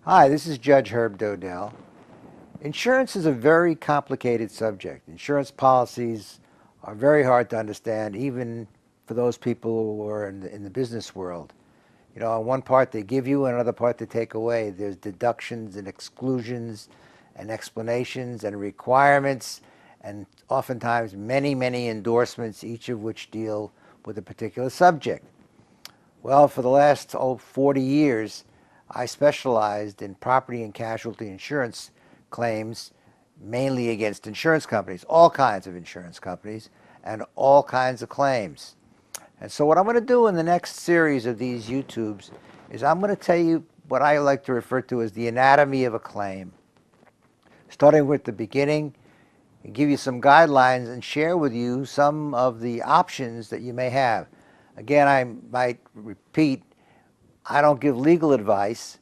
Hi, this is Judge Herb Dodell. Insurance is a very complicated subject. Insurance policies are very hard to understand, even for those people who are in the business world. You know, on one part they give you, and another part they take away. There's deductions and exclusions and explanations and requirements, and oftentimes many, many endorsements, each of which deal with a particular subject. Well, for the last 40 years, I specialized in property and casualty insurance claims, mainly against insurance companies, all kinds of insurance companies, and all kinds of claims. And so what I'm going to do in the next series of these YouTubes is I'm going to tell you what I like to refer to as the anatomy of a claim, starting with the beginning, and give you some guidelines and share with you some of the options that you may have. Again, I might repeat, I don't give legal advice.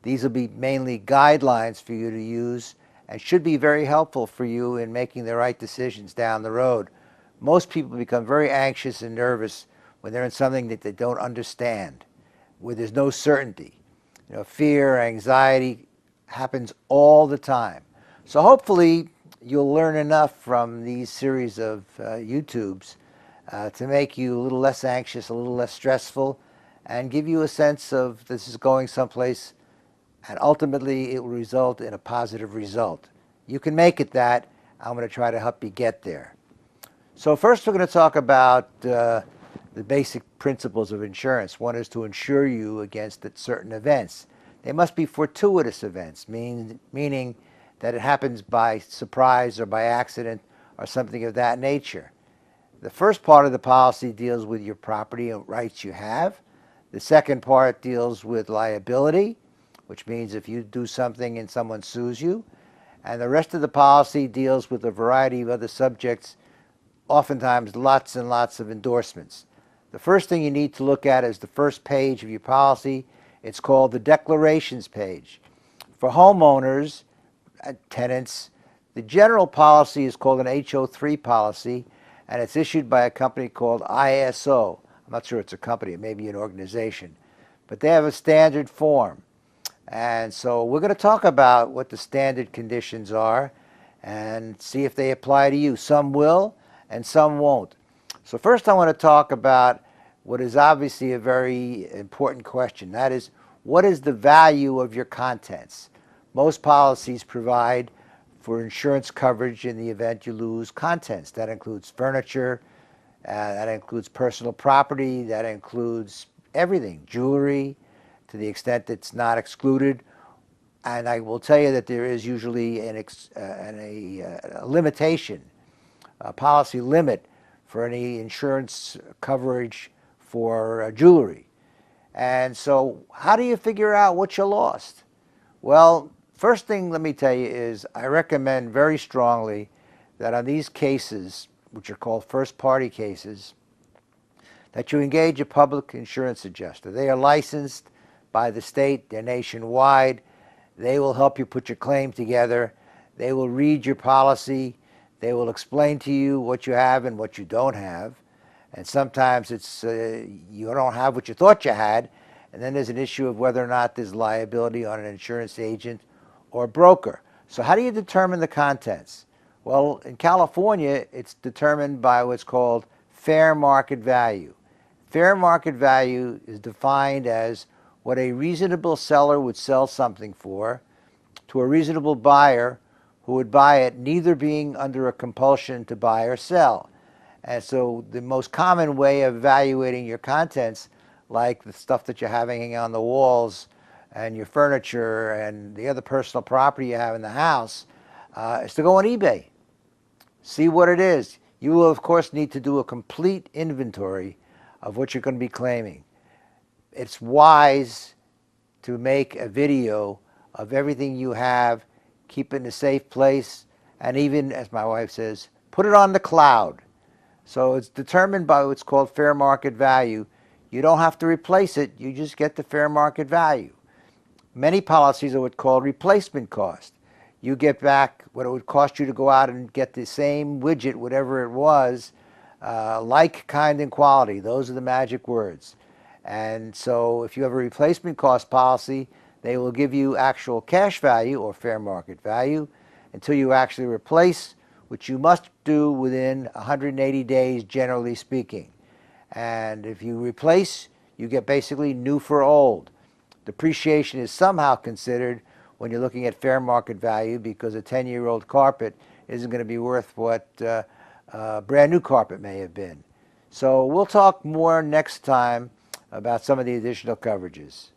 These will be mainly guidelines for you to use and should be very helpful for you in making the right decisions down the road. Most people become very anxious and nervous when they're in something that they don't understand, where there's no certainty. You know, fear, anxiety happens all the time. So hopefully you'll learn enough from these series of YouTubes to make you a little less anxious, a little less stressful, and give you a sense of this is going someplace, and ultimately it will result in a positive result. You can make it that. I'm going to try to help you get there. So first we're going to talk about the basic principles of insurance. One is to insure you against certain events. They must be fortuitous events, meaning that it happens by surprise or by accident or something of that nature. The first part of the policy deals with your property and rights you have. The second part deals with liability, which means if you do something and someone sues you. And the rest of the policy deals with a variety of other subjects, oftentimes lots and lots of endorsements. The first thing you need to look at is the first page of your policy. It's called the declarations page. For homeowners, tenants, the general policy is called an HO3 policy, and it's issued by a company called ISO. I'm not sure it's a company, it may be an organization, but they have a standard form. And so we're going to talk about what the standard conditions are and see if they apply to you. Some will and some won't. So first I want to talk about what is obviously a very important question. That is, what is the value of your contents? Most policies provide for insurance coverage in the event you lose contents. That includes furniture, that includes personal property, that includes everything, jewelry, to the extent it's not excluded. And I will tell you that there is usually a limitation, a policy limit for any insurance coverage for jewelry. And so how do you figure out what you lost? Well, first thing let me tell you is I recommend very strongly that on these cases, which are called first party cases, that you engage a public insurance adjuster. They are licensed by the state, they're nationwide. They will help you put your claim together. They will read your policy. They will explain to you what you have and what you don't have. And sometimes it's you don't have what you thought you had, and then there's an issue of whether or not there's liability on an insurance agent or broker. So how do you determine the contents? Well, in California, it's determined by what's called fair market value. Fair market value is defined as what a reasonable seller would sell something for to a reasonable buyer who would buy it, neither being under a compulsion to buy or sell. And so the most common way of evaluating your contents, like the stuff that you're having on the walls and your furniture and the other personal property you have in the house, is to go on eBay. See what it is. You will, of course, need to do a complete inventory of what you're going to be claiming. It's wise to make a video of everything you have, keep it in a safe place, and even, as my wife says, put it on the cloud. So it's determined by what's called fair market value. You don't have to replace it, you just get the fair market value. Many policies are what's called replacement cost. You get back what it would cost you to go out and get the same widget, whatever it was, like, kind, and quality. Those are the magic words. And so if you have a replacement cost policy, They will give you actual cash value or fair market value until you actually replace, which you must do within 180 days, generally speaking. And if you replace, you get basically new for old. Depreciation is somehow considered when you're looking at fair market value, because a 10-year-old carpet isn't going to be worth what brand new carpet may have been. So we'll talk more next time about some of the additional coverages.